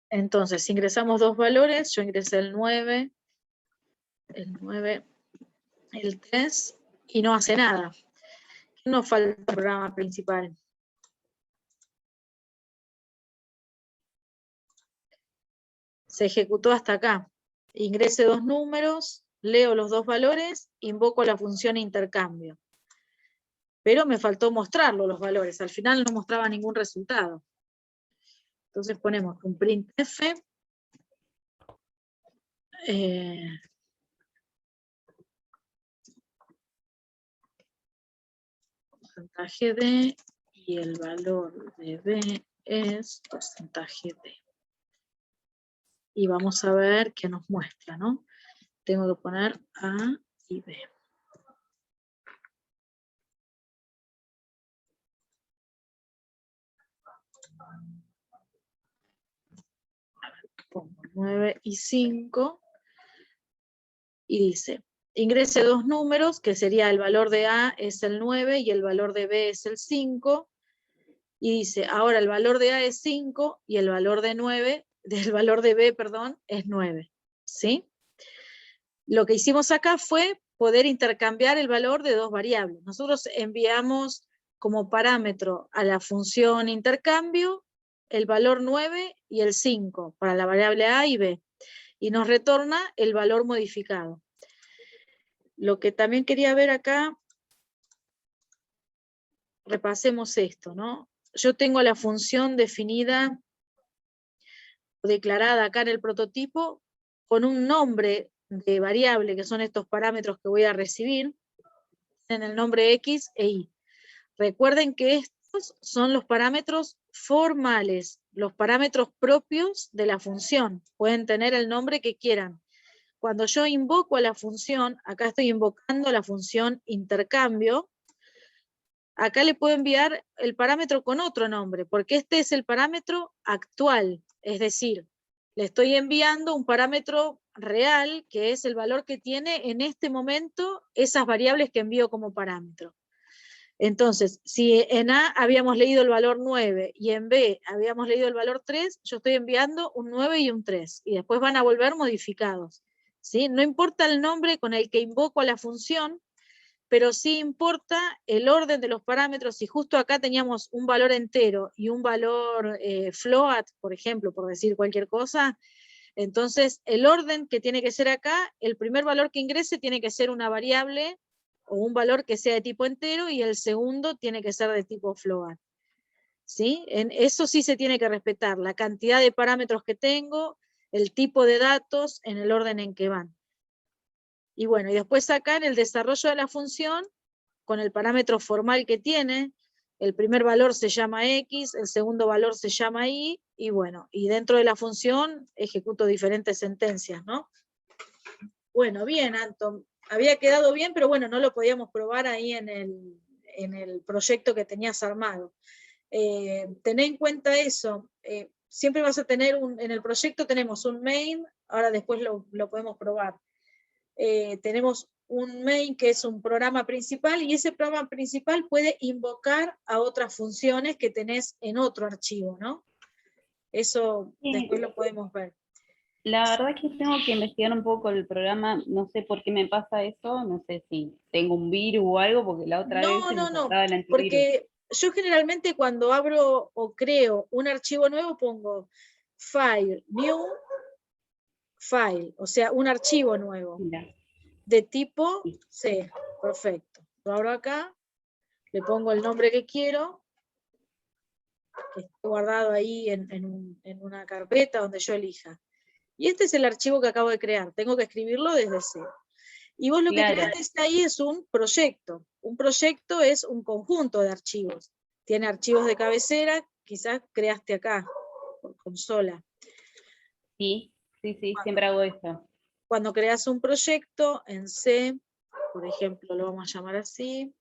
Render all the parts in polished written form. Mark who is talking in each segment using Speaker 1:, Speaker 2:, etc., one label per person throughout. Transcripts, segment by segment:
Speaker 1: Entonces, ingresamos dos valores, yo ingresé el 9, el 3, y no hace nada. ¿Qué nos falta el programa principal? Se ejecutó hasta acá. Ingrese dos números, leo los dos valores, invoco la función intercambio. Pero me faltó mostrarlo los valores, al final no mostraba ningún resultado. Entonces ponemos un printf, porcentaje de, y el valor de b es porcentaje de. Y vamos a ver qué nos muestra, ¿no? Tengo que poner A y B. Pongo 9 y 5, y dice, ingrese dos números, que sería el valor de A es el 9 y el valor de B es el 5, y dice, ahora el valor de A es 5 y el valor de B, perdón, es 9, ¿sí? Lo que hicimos acá fue poder intercambiar el valor de dos variables. Nosotros enviamos como parámetro a la función intercambio el valor 9 y el 5 para la variable A y B, y nos retorna el valor modificado. Lo que también quería ver acá, repasemos esto, ¿no? Yo tengo la función definida, declarada acá en el prototipo, con un nombre de variable, que son estos parámetros que voy a recibir, en el nombre X e Y. Recuerden que estos son los parámetros formales, los parámetros propios de la función. Pueden tener el nombre que quieran. Cuando yo invoco a la función, acá estoy invocando la función intercambio, acá le puedo enviar el parámetro con otro nombre, porque este es el parámetro actual, es decir, le estoy enviando un parámetro real, que es el valor que tiene en este momento esas variables que envío como parámetro. Entonces, si en A habíamos leído el valor 9 y en B habíamos leído el valor 3, yo estoy enviando un 9 y un 3, y después van a volver modificados, ¿sí? No importa el nombre con el que invoco a la función, pero sí importa el orden de los parámetros. Si justo acá teníamos un valor entero y un valor float, por ejemplo, por decir cualquier cosa, entonces el orden que tiene que ser acá, el primer valor que ingrese tiene que ser una variable o un valor que sea de tipo entero, y el segundo tiene que ser de tipo float, ¿sí? Eso sí se tiene que respetar, la cantidad de parámetros que tengo, el tipo de datos en el orden en que van. Y bueno, y después acá en el desarrollo de la función, con el parámetro formal que tiene, el primer valor se llama X, el segundo valor se llama Y, y bueno, y dentro de la función ejecuto diferentes sentencias, ¿no? Bueno, bien, Anton, había quedado bien, pero bueno, no lo podíamos probar ahí en el proyecto que tenías armado. Tené en cuenta eso, siempre vas a tener, en el proyecto tenemos un main, ahora después lo podemos probar. Tenemos un main que es un programa principal, y ese programa principal puede invocar a otras funciones que tenés en otro archivo, ¿no? Eso
Speaker 2: Sí.
Speaker 1: después lo podemos ver.
Speaker 2: La verdad es que tengo que investigar un poco el programa, no sé por qué me pasa eso, no sé si tengo un virus o algo, porque la otra vez se me saltaba el antivirus.
Speaker 1: Porque yo generalmente cuando abro o creo un archivo nuevo pongo file, new, file, o sea, un archivo nuevo.
Speaker 2: Mira.
Speaker 1: De tipo C, perfecto. Lo abro acá, le pongo el nombre que quiero, que esté guardado ahí en una carpeta donde yo elija. Y este es el archivo que acabo de crear, tengo que escribirlo desde cero. Y vos lo que creaste ahí es un proyecto. Un proyecto es un conjunto de archivos. Tiene archivos de cabecera, quizás creaste acá, por consola.
Speaker 2: Sí, siempre hago eso.
Speaker 1: Cuando creas un proyecto en C, por ejemplo, lo vamos a llamar así.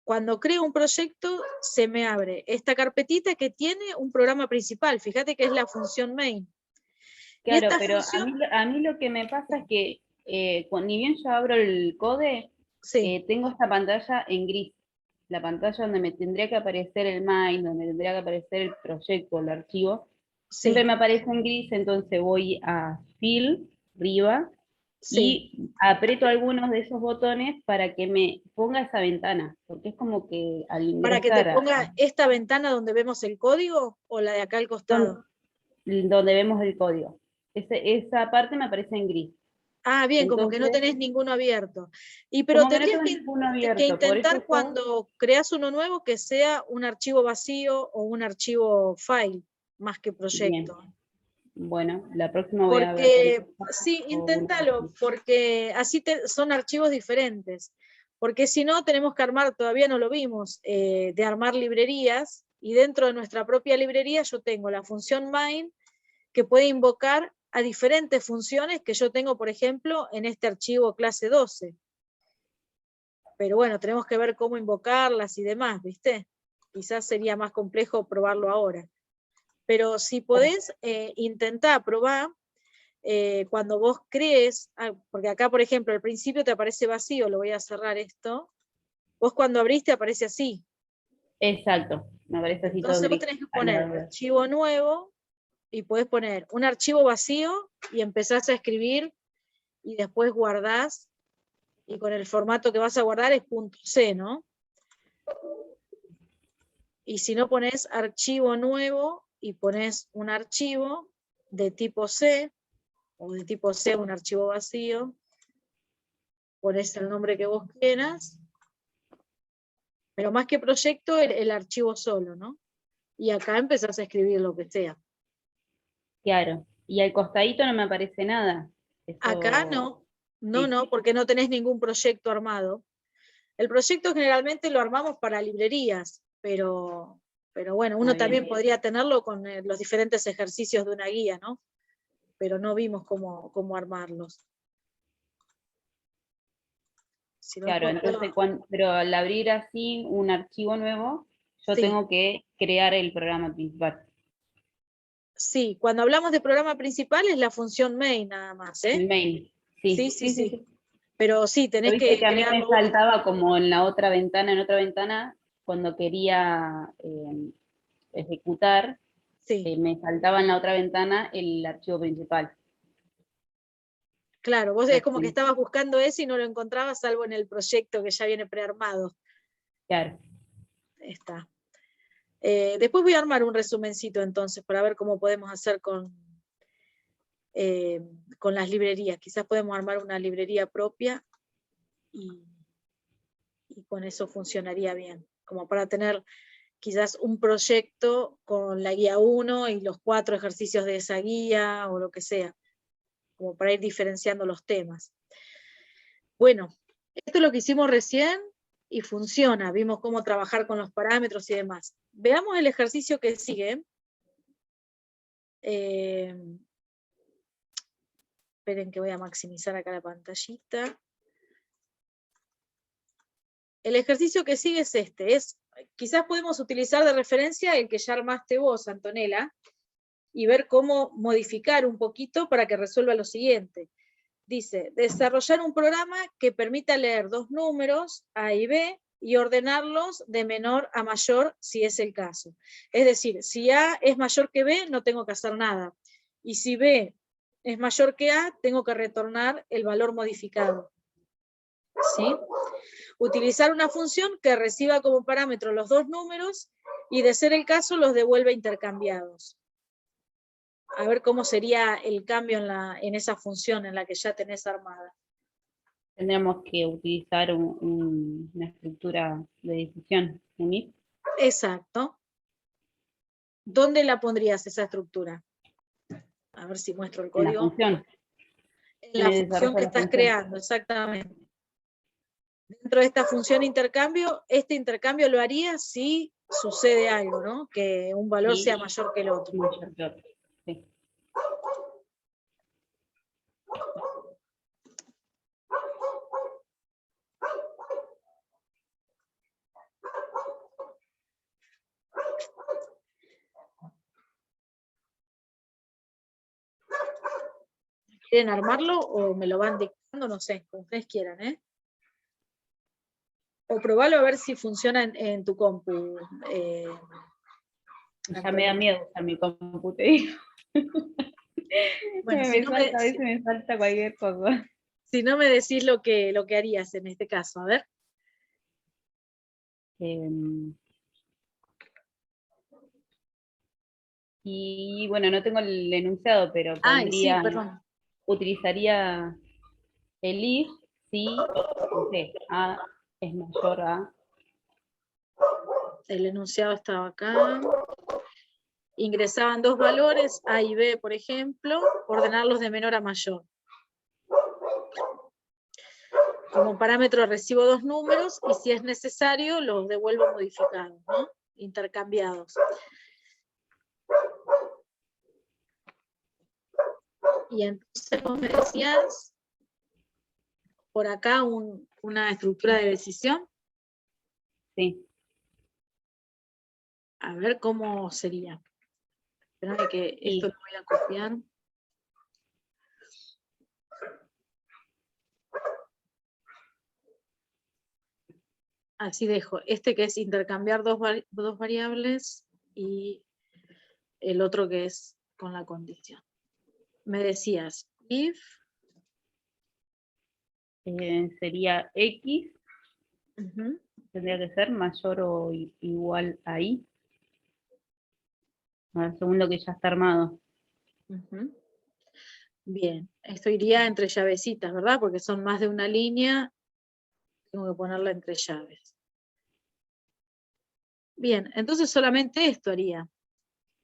Speaker 1: Cuando creo un proyecto, se me abre esta carpetita que tiene un programa principal. Fíjate que es la función main.
Speaker 2: Claro, pero a mí lo que me pasa es que ni bien yo abro el code, tengo esta pantalla en gris. la pantalla donde me tendría que aparecer el main, donde tendría que aparecer el proyecto, el archivo, siempre
Speaker 1: Sí,
Speaker 2: me aparece en gris, entonces voy a Fill, arriba,
Speaker 1: sí.
Speaker 2: y aprieto algunos de esos botones para que me ponga esa ventana, porque es como que al
Speaker 1: Para que te
Speaker 2: ingresar
Speaker 1: ponga esta ventana donde vemos el código o la de acá al costado.
Speaker 2: donde vemos el código. Esa parte me aparece en gris.
Speaker 1: Ah, bien, como que no
Speaker 2: Entonces,
Speaker 1: tenés ninguno abierto. Pero
Speaker 2: como que no
Speaker 1: tendrías
Speaker 2: tengo ninguno
Speaker 1: que
Speaker 2: abierto, por eso
Speaker 1: intentar
Speaker 2: está
Speaker 1: cuando creas uno nuevo que sea un archivo vacío o un archivo file, más que
Speaker 2: bien.
Speaker 1: proyecto.
Speaker 2: Bueno, la próxima voy a ver con
Speaker 1: Porque,
Speaker 2: eso.
Speaker 1: sí,
Speaker 2: O una
Speaker 1: inténtalo, porque así son archivos diferentes. Porque si no, tenemos que armar, todavía no lo vimos, de armar librerías, y dentro de nuestra propia librería yo tengo la función main, que puede invocar a diferentes funciones que yo tengo, por ejemplo, en este archivo clase 12. Pero bueno, tenemos que ver cómo invocarlas y demás, ¿viste? Quizás sería más complejo probarlo ahora. Pero si podés, intentar probar cuando vos crees, porque acá, por ejemplo, al principio te aparece vacío, lo voy a cerrar esto, vos cuando abriste aparece así.
Speaker 2: Exacto, me parece así todo
Speaker 1: Entonces vos
Speaker 2: gris.
Speaker 1: tenés que
Speaker 2: A la
Speaker 1: poner
Speaker 2: vez.
Speaker 1: archivo nuevo, y podés poner un archivo vacío y empezás a escribir y después guardás, y con el formato que vas a guardar es .c, ¿no? Y si no, pones archivo nuevo y pones un archivo de tipo C, o de tipo C un archivo vacío, pones el nombre que vos quieras, pero más que proyecto, el archivo solo, ¿no? Y acá empezás a escribir lo que sea.
Speaker 2: Claro. Y al costadito no me aparece nada.
Speaker 1: Acá
Speaker 2: Eso,
Speaker 1: no, no,
Speaker 2: sí.
Speaker 1: no, porque no tenés ningún proyecto armado. El proyecto generalmente lo armamos para librerías, pero bueno,
Speaker 2: Ah,
Speaker 1: uno también
Speaker 2: bien.
Speaker 1: podría tenerlo con los diferentes ejercicios de una guía, ¿no? Pero no vimos cómo armarlos. Si no,
Speaker 2: Claro, entonces, pero al abrir así un archivo nuevo, yo
Speaker 1: sí,
Speaker 2: tengo que crear el programa principal.
Speaker 1: sí, cuando hablamos de programa principal es la función main nada más, ¿eh?
Speaker 2: El main.
Speaker 1: Sí,
Speaker 2: Sí,
Speaker 1: sí,
Speaker 2: sí, sí,
Speaker 1: sí.
Speaker 2: sí.
Speaker 1: Pero sí,
Speaker 2: Pero
Speaker 1: tenés
Speaker 2: viste
Speaker 1: que
Speaker 2: que a mí me
Speaker 1: crearlo vos.
Speaker 2: saltaba como en la otra ventana, cuando quería ejecutar,
Speaker 1: Sí,
Speaker 2: me saltaba en la otra ventana el archivo principal.
Speaker 1: claro, vos es como que
Speaker 2: Entonces,
Speaker 1: estabas buscando eso y no lo encontrabas, salvo en el proyecto que ya viene prearmado.
Speaker 2: claro,
Speaker 1: Está. Después voy a armar un resumencito entonces para ver cómo podemos hacer con las librerías. Quizás podemos armar una librería propia y, y con eso funcionaría bien, como para tener quizás un proyecto con la guía 1 y los 4 ejercicios de esa guía o lo que sea, como para ir diferenciando los temas. Bueno, esto es lo que hicimos recién y funciona. Vimos cómo trabajar con los parámetros y demás. Veamos el ejercicio que sigue. Eh, esperen que voy a maximizar acá la pantallita. El ejercicio que sigue es este. Quizás podemos utilizar de referencia el que ya armaste vos, Antonella, y ver cómo modificar un poquito para que resuelva lo siguiente. Dice, desarrollar un programa que permita leer dos números, A y B, y ordenarlos de menor a mayor si es el caso. Es decir, si A es mayor que B, no tengo que hacer nada. Y si B es mayor que A, tengo que retornar el valor modificado. ¿Sí? Utilizar una función que reciba como parámetro los dos números y, de ser el caso, los devuelve intercambiados. A ver cómo sería el cambio en esa función en la que ya tenés armada.
Speaker 2: tendríamos que utilizar una estructura de decisión, un if.
Speaker 1: Exacto. ¿Dónde la pondrías esa estructura? A ver si muestro el
Speaker 2: En la
Speaker 1: código.
Speaker 2: función,
Speaker 1: En
Speaker 2: en
Speaker 1: la
Speaker 2: el
Speaker 1: función
Speaker 2: desarrollo de
Speaker 1: que
Speaker 2: la
Speaker 1: estás
Speaker 2: función.
Speaker 1: creando, exactamente. Dentro de esta función intercambio, este intercambio lo haría si sucede algo, ¿no? Que un valor sea
Speaker 2: Y
Speaker 1: mayor que el otro.
Speaker 2: mayor que otro. Sí.
Speaker 1: ¿Quieren armarlo o me lo van dictando? No sé, como ustedes quieran, ¿eh? O probalo a ver si funciona en tu compu.
Speaker 2: Ya me da miedo usar mi compu, te digo.
Speaker 1: Bueno,
Speaker 2: A veces me falta cualquier cosa.
Speaker 1: Si no me decís lo que harías en este caso, a ver.
Speaker 2: Y bueno, no tengo el enunciado, pero
Speaker 1: Ay, sí,
Speaker 2: pondría,
Speaker 1: perdón.
Speaker 2: utilizaría el if si, no sé, A es mayor a.
Speaker 1: El enunciado estaba acá. Ingresaban dos valores, A y B, por ejemplo, ordenarlos de menor a mayor. Como parámetro recibo dos números y si es necesario los devuelvo modificados, ¿no? Intercambiados. Y entonces vos me decías por acá una estructura de decisión.
Speaker 2: Sí.
Speaker 1: A ver cómo sería. Espérame que esto lo voy a copiar. Así dejo. Este que es intercambiar dos variables y el otro que es con la condición. Me decías, if.
Speaker 2: Sería X. Tendría que ser mayor o igual a Y. Según lo que ya está armado.
Speaker 1: Bien, esto iría entre llavecitas, ¿verdad? Porque son más de una línea, tengo que ponerla entre llaves. Bien, entonces solamente esto haría.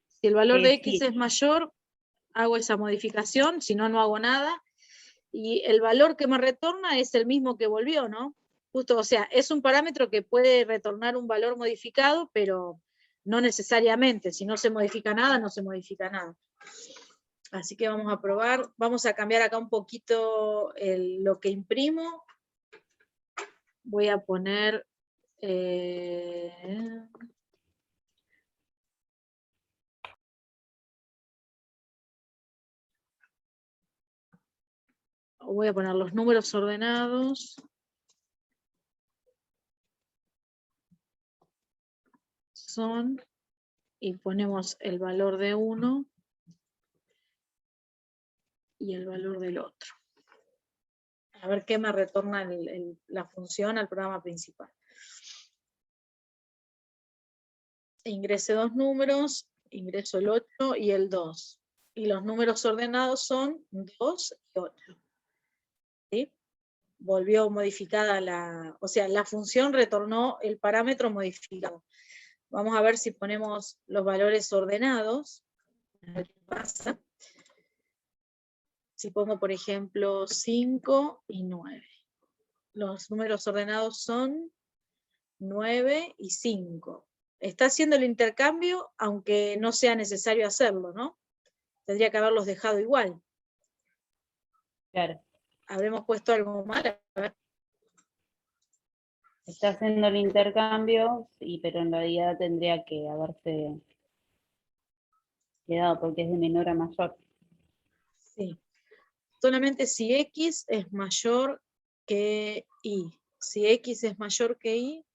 Speaker 1: Si el valor de X es mayor, hago esa modificación, si no, no hago nada. Y el valor que me retorna es el mismo que volvió, ¿no? Justo, o sea, es un parámetro que puede retornar un valor modificado, pero no necesariamente. Si no se modifica nada, no se modifica nada. Así que vamos a probar. Vamos a cambiar acá un poquito lo que imprimo. Voy a poner... voy a poner los números ordenados. Son... Y ponemos el valor de uno y el valor del otro. A ver qué me retorna la función al programa principal. Ingresé dos números, ingreso el 8 y el 2. Y los números ordenados son 2 y 8. ¿Sí? Volvió modificada o sea, la función retornó el parámetro modificado. Vamos a ver si ponemos los valores ordenados. A ver qué pasa. Si pongo, por ejemplo, 5 y 9. Los números ordenados son 9 y 5. Está haciendo el intercambio, aunque no sea necesario hacerlo, ¿no? Tendría que haberlos dejado igual.
Speaker 2: Claro.
Speaker 1: ¿Habremos puesto algo mal? A ver.
Speaker 2: Está haciendo el intercambio, pero en realidad tendría que haberse quedado porque es de menor a mayor.
Speaker 1: Sí. Solamente si X es mayor que Y. Si X es mayor que Y,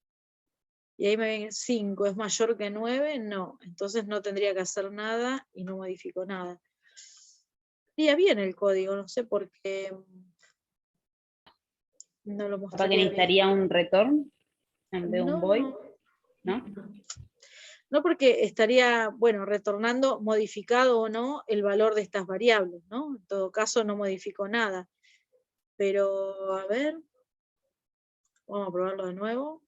Speaker 1: y ahí me ven 5 es mayor que 9, no. Entonces no tendría que hacer nada y no modifico nada. Iría bien el código, no sé por qué no lo mostraría.
Speaker 2: ¿Para que necesitaría un return en vez de un void?
Speaker 1: ¿No? No, porque estaría, bueno, retornando modificado o no el valor de estas variables, ¿no? En todo caso no modifico nada. Pero, a ver, vamos a probarlo de nuevo.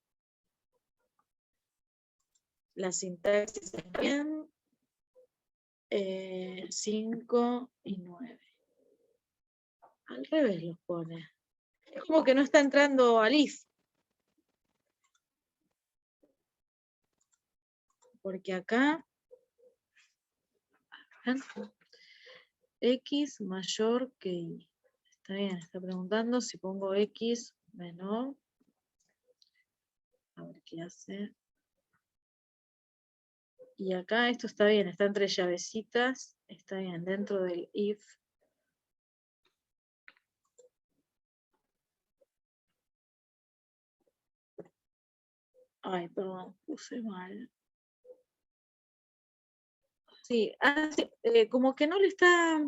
Speaker 1: La sintaxis es bien. 5 y 9. Al revés los pone. Es como que no está entrando al if. Porque acá X mayor que Y. Está bien, está preguntando si pongo X menor. A ver qué hace. Y acá esto está bien, está entre llavecitas. Está bien, dentro del if. Ay, perdón, puse mal. Sí, como que no le está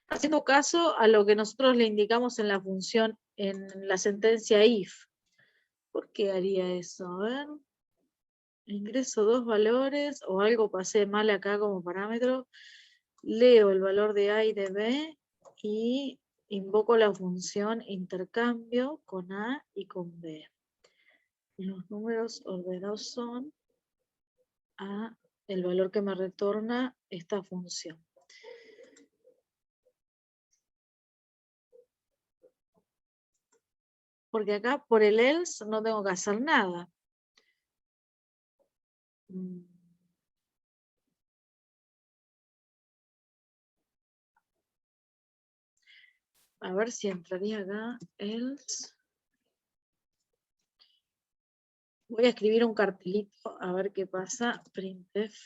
Speaker 1: haciendo caso a lo que nosotros le indicamos en la función, en la sentencia if. ¿Por qué haría eso? A ver. Ingreso dos valores o algo pasé mal acá como parámetro. Leo el valor de A y de B y invoco la función intercambio con A y con B. Los números ordenados son a el valor que me retorna esta función. Porque acá por el else no tengo que hacer nada. A ver si entraría acá else. Voy a escribir un cartelito a ver qué pasa. Printf.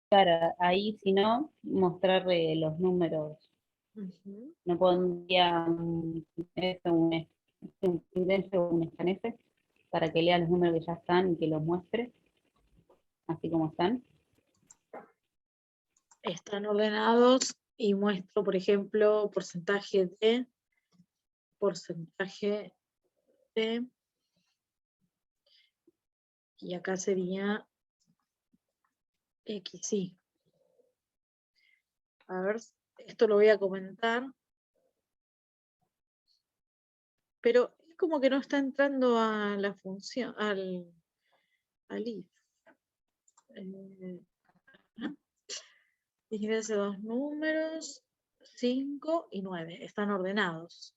Speaker 2: Claro, ahí si no, mostrarle los números. No pondría un scanf para que lea los números que ya están y que los muestre, así como están.
Speaker 1: Están ordenados y muestro, por ejemplo, porcentaje de, y acá sería XY. A ver, esto lo voy a comentar. Pero es como que no está entrando a la función, al if. Ingrese dos números, 5 y 9. Están ordenados.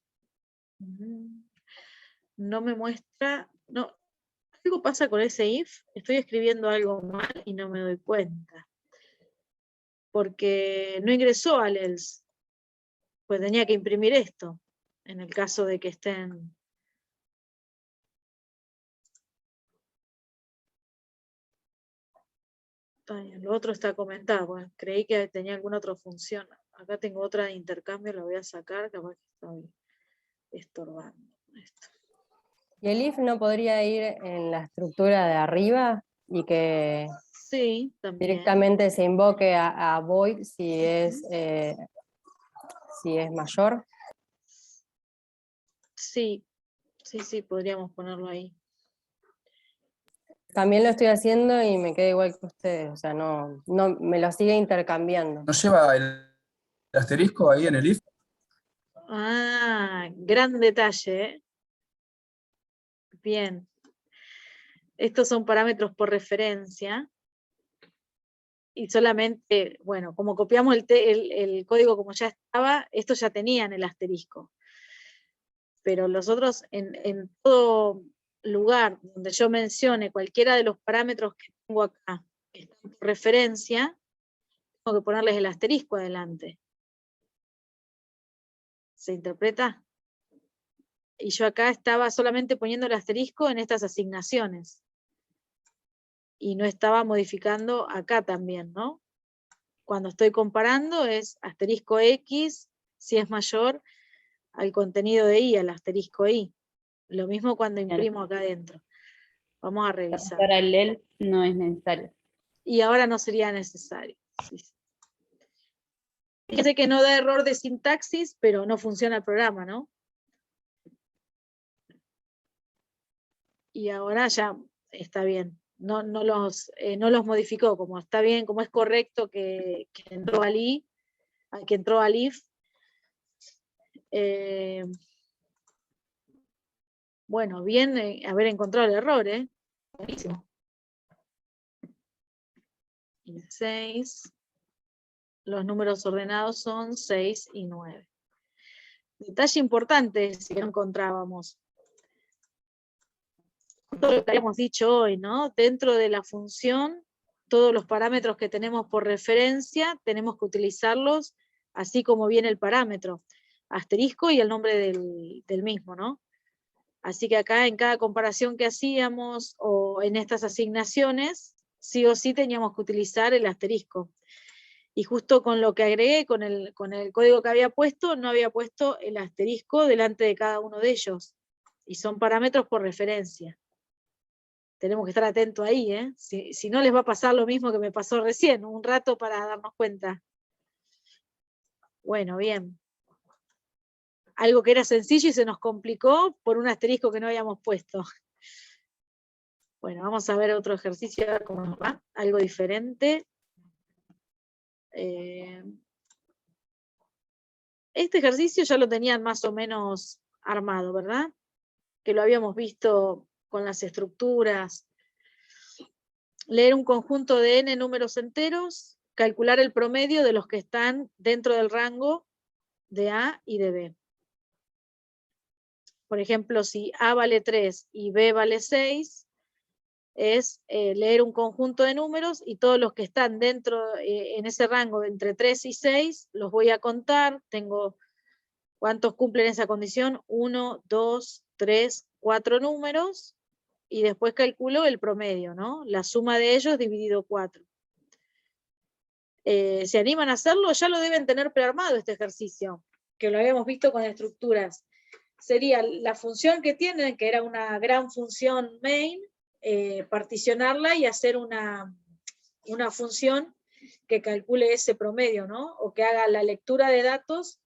Speaker 1: No me muestra, no, algo pasa con ese if. Estoy escribiendo algo mal y no me doy cuenta. Porque no ingresó al else. Pues tenía que imprimir esto, en el caso de que estén. Lo otro está comentado. Bueno, creí que tenía alguna otra función. Acá tengo otra de intercambio, la voy a sacar, capaz que estoy estorbando esto.
Speaker 3: ¿Y el if no podría ir en la estructura de arriba y que
Speaker 1: sí, también
Speaker 3: directamente se invoque a void si es mayor?
Speaker 1: Sí, podríamos ponerlo ahí.
Speaker 3: También lo estoy haciendo y me queda igual que ustedes, o sea, no me lo sigue intercambiando.
Speaker 4: ¿No lleva el asterisco ahí en el if?
Speaker 1: Ah, gran detalle, ¿eh? Bien. Estos son parámetros por referencia. Y solamente, bueno, como copiamos el código como ya estaba, estos ya tenían el asterisco. Pero los otros, en todo lugar donde yo mencione cualquiera de los parámetros que tengo acá, que están por referencia, tengo que ponerles el asterisco adelante. ¿Se interpreta? Y yo acá estaba solamente poniendo el asterisco en estas asignaciones. Y no estaba modificando acá también, ¿no? Cuando estoy comparando es asterisco X, si es mayor al contenido de I, al asterisco I. Lo mismo cuando imprimo acá adentro. Vamos a revisar.
Speaker 2: Para el else no es necesario.
Speaker 1: Y ahora no sería necesario. Sí. Fíjense que no da error de sintaxis, pero no funciona el programa, ¿no? Y ahora ya está bien. No los modificó, como está bien, como es correcto que entró al I, que entró al if. Bueno, bien haber encontrado el error, ¿eh? Buenísimo. Y 6. Los números ordenados son 6 y 9. Detalle importante si no encontrábamos. Todo lo que habíamos dicho hoy, ¿no? Dentro de la función, todos los parámetros que tenemos por referencia, tenemos que utilizarlos así como viene el parámetro. Asterisco y el nombre del mismo, ¿no? Así que acá en cada comparación que hacíamos o en estas asignaciones, sí o sí teníamos que utilizar el asterisco. Y justo con lo que agregué, con el código que había puesto, no había puesto el asterisco delante de cada uno de ellos. Y son parámetros por referencia. Tenemos que estar atentos ahí, ¿eh? Si no les va a pasar lo mismo que me pasó recién, un rato para darnos cuenta. Bueno, bien. Algo que era sencillo y se nos complicó por un asterisco que no habíamos puesto. Bueno, vamos a ver otro ejercicio, a ver cómo nos va. Algo diferente. Este ejercicio ya lo tenían más o menos armado, ¿verdad? Que lo habíamos visto con las estructuras. Leer un conjunto de n números enteros, calcular el promedio de los que están dentro del rango de A y de B. Por ejemplo, si A vale 3 y B vale 6, es leer un conjunto de números y todos los que están dentro, en ese rango de entre 3 y 6, los voy a contar. Tengo cuántos cumplen esa condición, 1, 2, 3, 4 números, y después calculo el promedio, ¿no? La suma de ellos dividido 4. ¿Se animan a hacerlo? Ya lo deben tener prearmado este ejercicio, que lo habíamos visto con estructuras. Sería la función que tienen, que era una gran función main, particionarla y hacer una función que calcule ese promedio, ¿no? O que haga la lectura de datos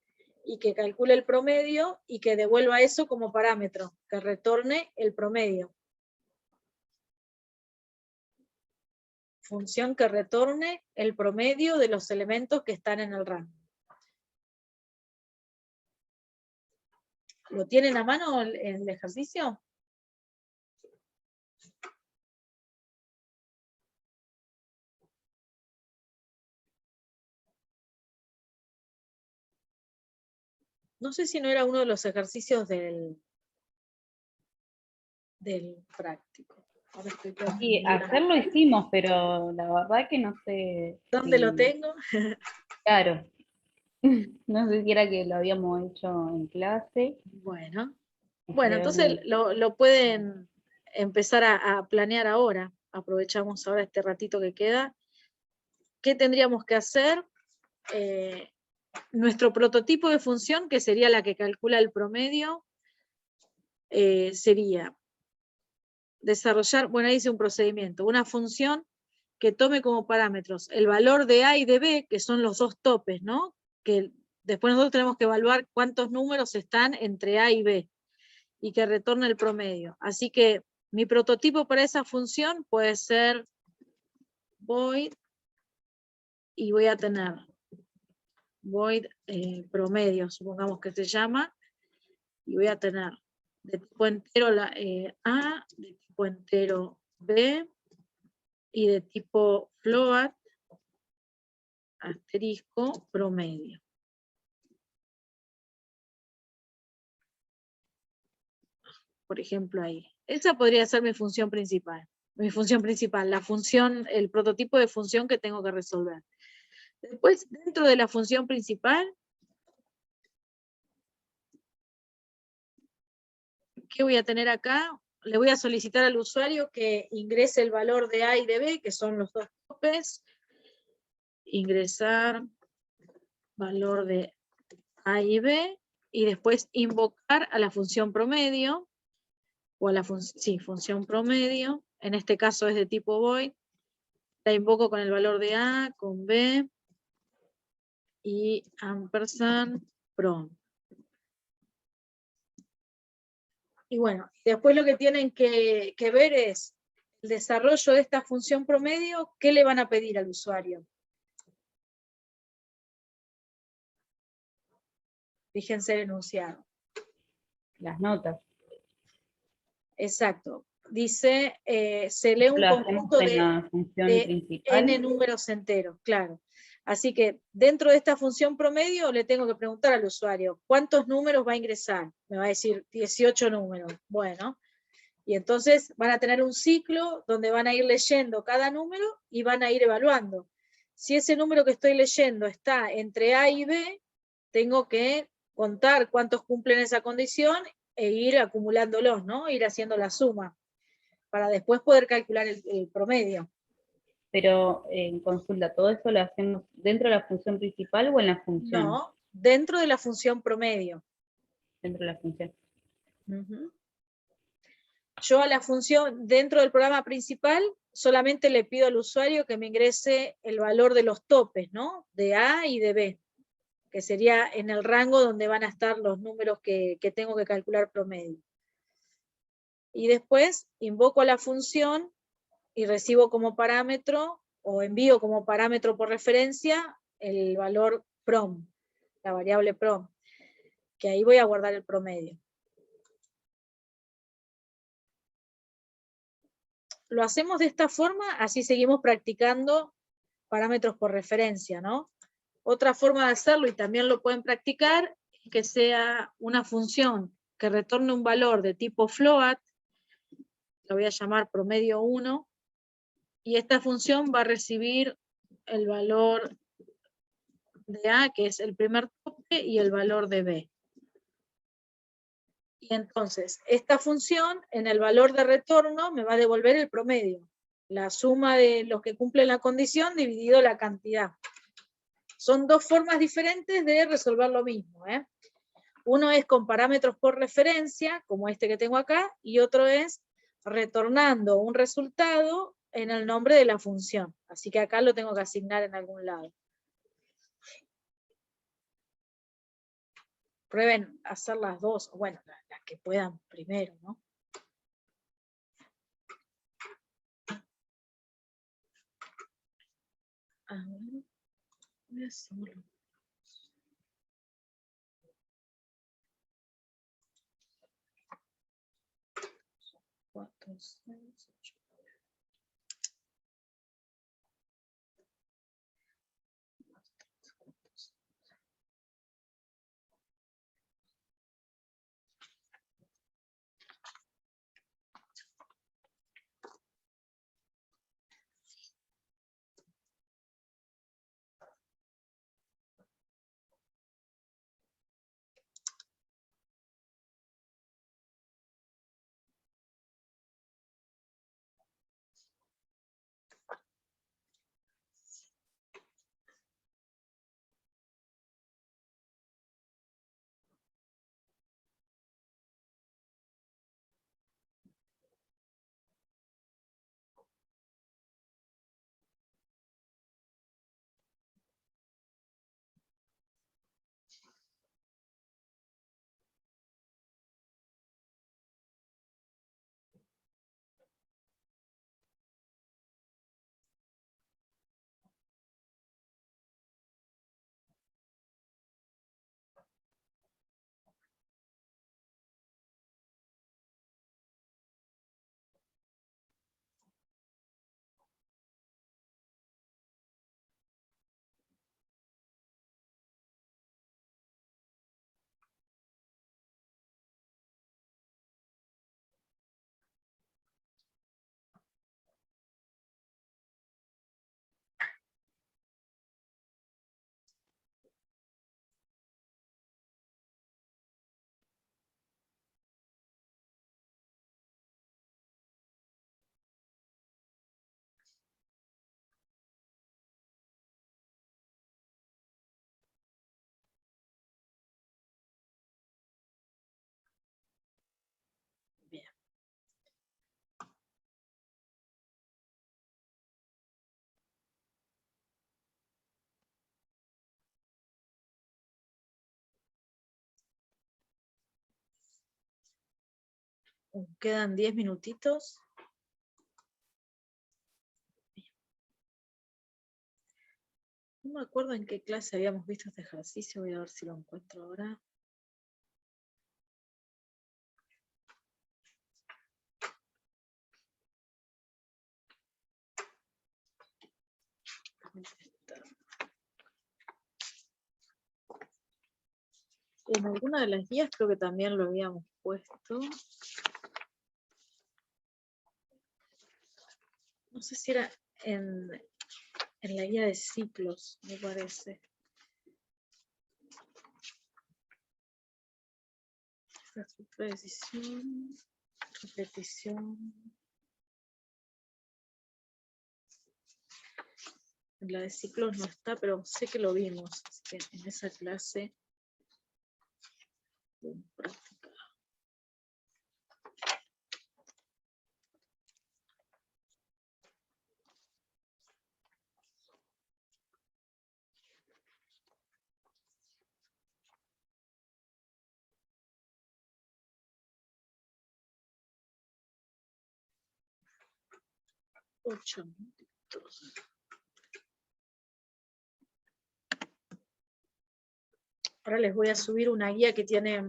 Speaker 1: y que calcule el promedio y que devuelva eso como parámetro, que retorne el promedio. Función que retorne el promedio de los elementos que están en el rango. ¿Lo tienen a mano el ejercicio? No sé si no era uno de los ejercicios del práctico. Ahora estoy
Speaker 2: Sí, hacerlo hicimos, pero la verdad que no sé.
Speaker 1: ¿Dónde lo tengo?
Speaker 2: Claro. No sé si era que lo habíamos hecho en clase.
Speaker 1: Bueno,
Speaker 2: Creo
Speaker 1: entonces
Speaker 2: que-
Speaker 1: lo pueden empezar a planear ahora. Aprovechamos ahora este ratito que queda. ¿Qué tendríamos que hacer? Nuestro prototipo de función, que sería la que calcula el promedio, sería desarrollar, bueno, ahí dice un procedimiento, una función que tome como parámetros el valor de A y de B, que son los dos topes, ¿no? Que después nosotros tenemos que evaluar cuántos números están entre A y B, y que retorne el promedio. Así que mi prototipo para esa función puede ser void, y voy a tener void promedio, supongamos que se llama, y voy a tener de tipo entero A, de tipo entero B, y de tipo float, asterisco, promedio. Por ejemplo ahí. Esa podría ser mi función principal. La función, el prototipo de función que tengo que resolver. Después, dentro de la función principal, ¿qué voy a tener acá? Le voy a solicitar al usuario que ingrese el valor de A y de B, que son los dos topes. Ingresar valor de A y B, y después invocar a la función promedio, o a la función promedio, en este caso es de tipo void, la invoco con el valor de A, con B, y ampersand prom. Y bueno, después lo que tienen que ver es el desarrollo de esta función promedio, ¿qué le van a pedir al usuario? Fíjense el enunciado.
Speaker 2: Las notas.
Speaker 1: Exacto. Dice, se lee un
Speaker 2: Lo hacemos
Speaker 1: conjunto
Speaker 2: en la función
Speaker 1: de
Speaker 2: principal.
Speaker 1: n números enteros, claro. Así que dentro de esta función promedio le tengo que preguntar al usuario, ¿cuántos números va a ingresar? Me va a decir 18 números. Bueno, y entonces van a tener un ciclo donde van a ir leyendo cada número y van a ir evaluando. Si ese número que estoy leyendo está entre A y B, tengo que contar cuántos cumplen esa condición e ir acumulándolos, ¿no? Ir haciendo la suma, para después poder calcular el promedio.
Speaker 2: Pero en consulta, ¿todo eso lo hacemos dentro de la función principal o en la función?
Speaker 1: No, dentro de la función promedio.
Speaker 2: Dentro de la función.
Speaker 1: Ujú. Yo a la función, dentro del programa principal, solamente le pido al usuario que me ingrese el valor de los topes, ¿no? De A y de B, que sería en el rango donde van a estar los números que tengo que calcular promedio. Y después invoco a la función y recibo como parámetro, o envío como parámetro por referencia, el valor prom, la variable prom, que ahí voy a guardar el promedio. Lo hacemos de esta forma, así seguimos practicando parámetros por referencia, ¿no? Otra forma de hacerlo, y también lo pueden practicar, es que sea una función que retorne un valor de tipo float, lo voy a llamar promedio 1, y esta función va a recibir el valor de A, que es el primer tope, y el valor de B. Y entonces, esta función, en el valor de retorno, me va a devolver el promedio, la suma de los que cumplen la condición dividido la cantidad. Son dos formas diferentes de resolver lo mismo, ¿eh? Uno es con parámetros por referencia, como este que tengo acá, y otro es retornando un resultado en el nombre de la función. Así que acá lo tengo que asignar en algún lado. Prueben hacer las dos, bueno, las que puedan primero, ¿no? A ver, voy a hacerlo. Cuatro, seis, ocho. Bien. Quedan 10 minutitos. No me acuerdo en qué clase habíamos visto este ejercicio, voy a ver si lo encuentro ahora. En alguna de las guías creo que también lo habíamos puesto. No sé si era en la guía de ciclos, me parece. La estructura de decisión, repetición. En la de ciclos no está, pero sé que lo vimos, así que en esa clase de práctica. Ocho minutos. Ahora les voy a subir una guía que tiene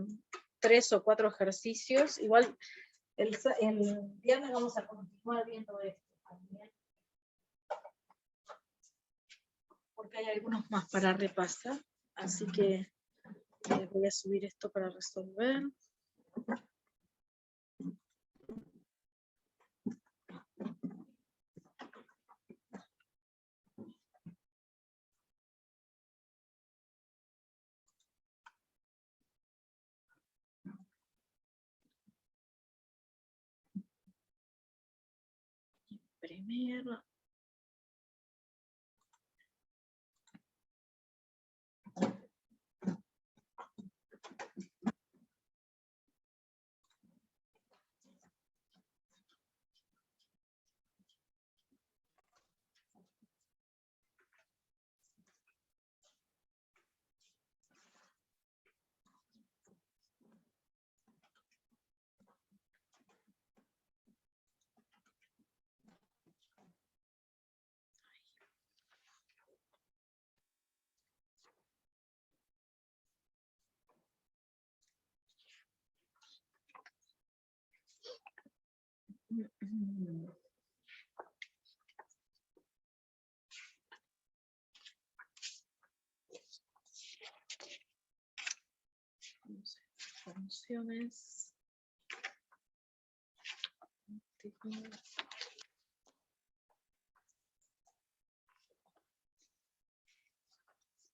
Speaker 1: 3 o 4 ejercicios. Igual el viernes vamos a continuar viendo esto también, porque hay algunos más para repasar. Así que les voy a subir esto para resolver. Primero. Funciones.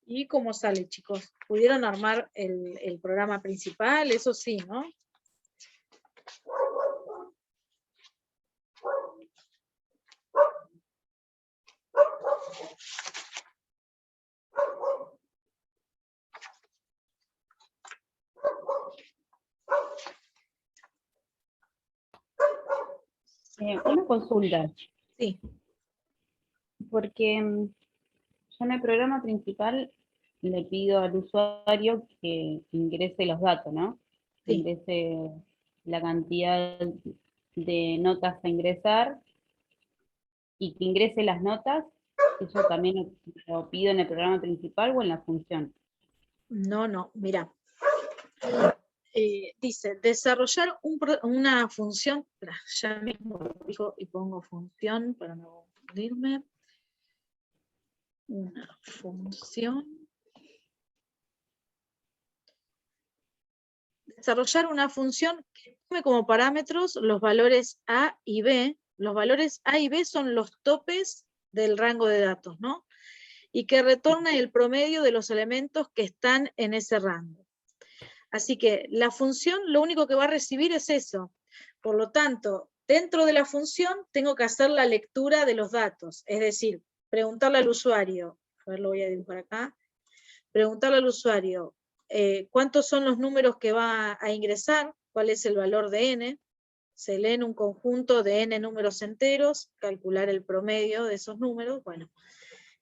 Speaker 1: ¿Y cómo sale, chicos? ¿Pudieron armar el programa principal? Eso sí, ¿no?
Speaker 2: Una consulta.
Speaker 1: Sí.
Speaker 2: Porque yo en el programa principal le pido al usuario que ingrese los datos, ¿no? Que
Speaker 1: Sí.
Speaker 2: ingrese la cantidad de notas a ingresar y que ingrese las notas. ¿Eso también lo pido en el programa principal o en la función?
Speaker 1: No, mira. Dice, desarrollar una función, ya mismo lo digo y pongo función para no confundirme. Una función. Desarrollar una función que tome como parámetros los valores A y B. Los valores A y B son los topes del rango de datos, ¿no? Y que retorne el promedio de los elementos que están en ese rango. Así que la función lo único que va a recibir es eso. Por lo tanto, dentro de la función tengo que hacer la lectura de los datos, es decir, preguntarle al usuario, a ver, lo voy a dibujar acá, preguntarle al usuario cuántos son los números que va a ingresar, cuál es el valor de n, se lee en un conjunto de n números enteros, calcular el promedio de esos números, bueno,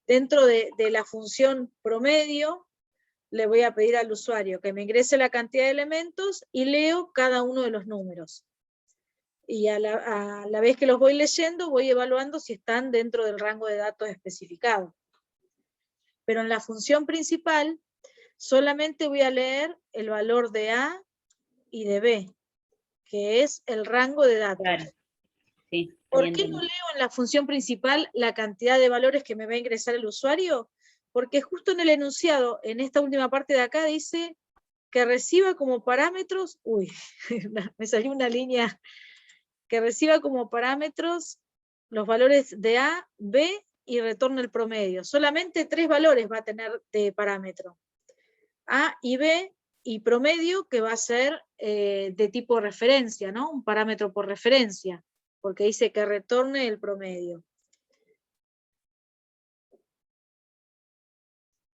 Speaker 1: dentro de la función promedio, le voy a pedir al usuario que me ingrese la cantidad de elementos y leo cada uno de los números. Y a la vez que los voy leyendo, voy evaluando si están dentro del rango de datos especificado. Pero en la función principal, solamente voy a leer el valor de A y de B, que es el rango de datos.
Speaker 2: Claro. Sí,
Speaker 1: ¿Por qué no leo en la función principal la cantidad de valores que me va a ingresar el usuario? Porque justo en el enunciado, en esta última parte de acá, dice que reciba como parámetros, me salió una línea, que reciba como parámetros los valores de A, B y retorne el promedio. Solamente 3 valores va a tener de parámetro. A y B y promedio, que va a ser de tipo referencia, ¿no? Un parámetro por referencia, porque dice que retorne el promedio.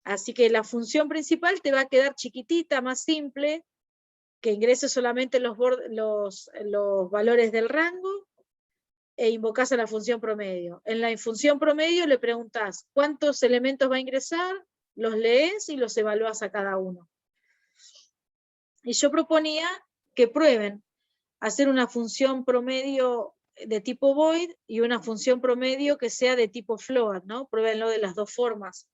Speaker 1: Así que la función principal te va a quedar chiquitita, más simple, que ingrese solamente los valores del rango, e invocás a la función promedio. En la función promedio le preguntás cuántos elementos va a ingresar, los lees y los evaluás a cada uno. Y yo proponía que prueben hacer una función promedio de tipo void y una función promedio que sea de tipo float, ¿no? Pruébenlo de las dos formas.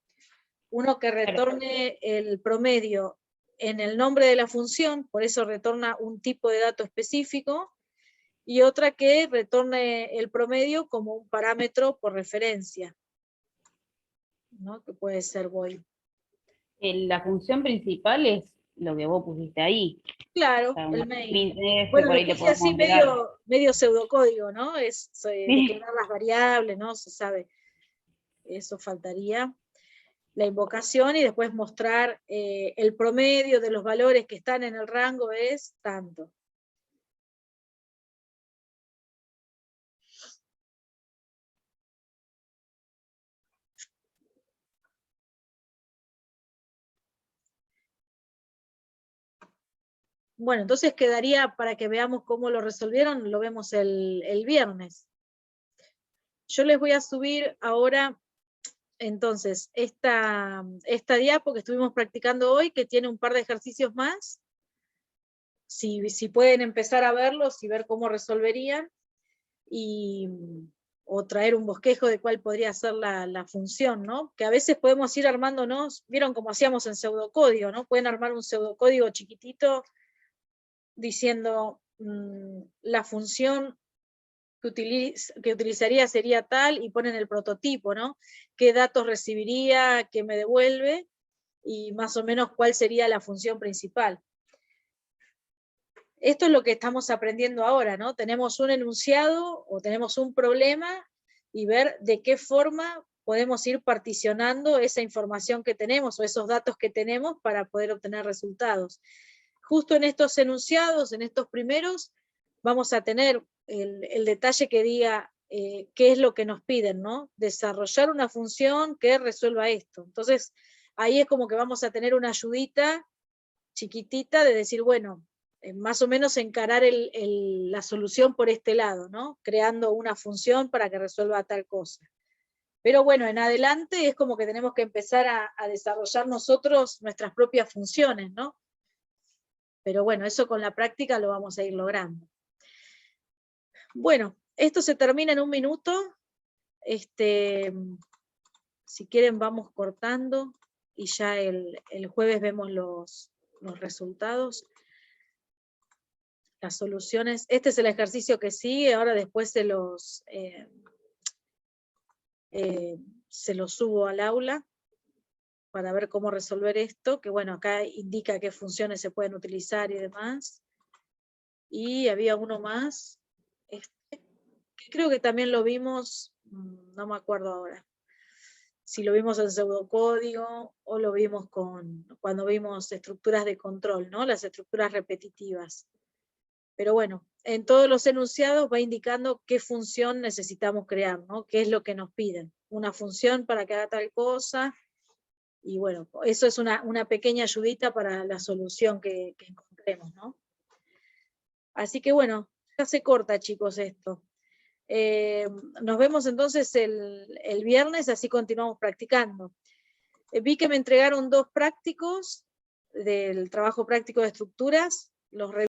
Speaker 1: Uno que retorne el promedio en el nombre de la función, por eso retorna un tipo de dato específico, y otra que retorne el promedio como un parámetro por referencia, ¿no? Que puede ser void.
Speaker 2: La función principal es lo que vos pusiste ahí.
Speaker 1: Claro,
Speaker 2: O sea,
Speaker 1: el
Speaker 2: un
Speaker 1: main.
Speaker 2: printf,
Speaker 1: Bueno,
Speaker 2: por
Speaker 1: lo
Speaker 2: ahí le
Speaker 1: puse así
Speaker 2: podemos agregar.
Speaker 1: medio pseudocódigo, ¿no? Es declarar las variables, ¿no? Se sabe, eso faltaría. La invocación y después mostrar el promedio de los valores que están en el rango es tanto. Bueno, entonces quedaría para que veamos cómo lo resolvieron, lo vemos el viernes. Yo les voy a subir ahora, entonces, esta diapo que estuvimos practicando hoy, que tiene un par de ejercicios más. Si pueden empezar a verlos y ver cómo resolverían, o traer un bosquejo de cuál podría ser la función, ¿no? Que a veces podemos ir armándonos, vieron como hacíamos en pseudocódigo, ¿no? Pueden armar un pseudocódigo chiquitito diciendo la función que utilizaría sería tal, y ponen el prototipo, ¿no? ¿Qué datos recibiría, qué me devuelve, y más o menos cuál sería la función principal? Esto es lo que estamos aprendiendo ahora, ¿no? Tenemos un enunciado o tenemos un problema y ver de qué forma podemos ir particionando esa información que tenemos o esos datos que tenemos para poder obtener resultados. Justo en estos enunciados, en estos primeros, vamos a tener el detalle que diga qué es lo que nos piden, ¿no? Desarrollar una función que resuelva esto. Entonces, ahí es como que vamos a tener una ayudita chiquitita de decir, bueno, más o menos encarar la solución por este lado, ¿no? Creando una función para que resuelva tal cosa. Pero bueno, en adelante es como que tenemos que empezar a desarrollar nosotros nuestras propias funciones, ¿no? Pero bueno, eso con la práctica lo vamos a ir logrando. Bueno, esto se termina en un minuto. Si quieren vamos cortando y ya el jueves vemos los resultados. Las soluciones. Este es el ejercicio que sigue, ahora después se los subo al aula para ver cómo resolver esto, que bueno, acá indica qué funciones se pueden utilizar y demás. Y había uno más, que creo que también lo vimos, no me acuerdo ahora, si lo vimos en pseudocódigo o lo vimos cuando vimos estructuras de control, ¿no? Las estructuras repetitivas. Pero bueno, en todos los enunciados va indicando qué función necesitamos crear, ¿no? Qué es lo que nos piden. Una función para que haga tal cosa, y bueno, eso es una pequeña ayudita para la solución que encontremos, ¿no? Así que bueno, ya se corta, chicos, esto. Nos vemos entonces el viernes, así continuamos practicando. Vi que me entregaron 2 prácticos del trabajo práctico de estructuras, los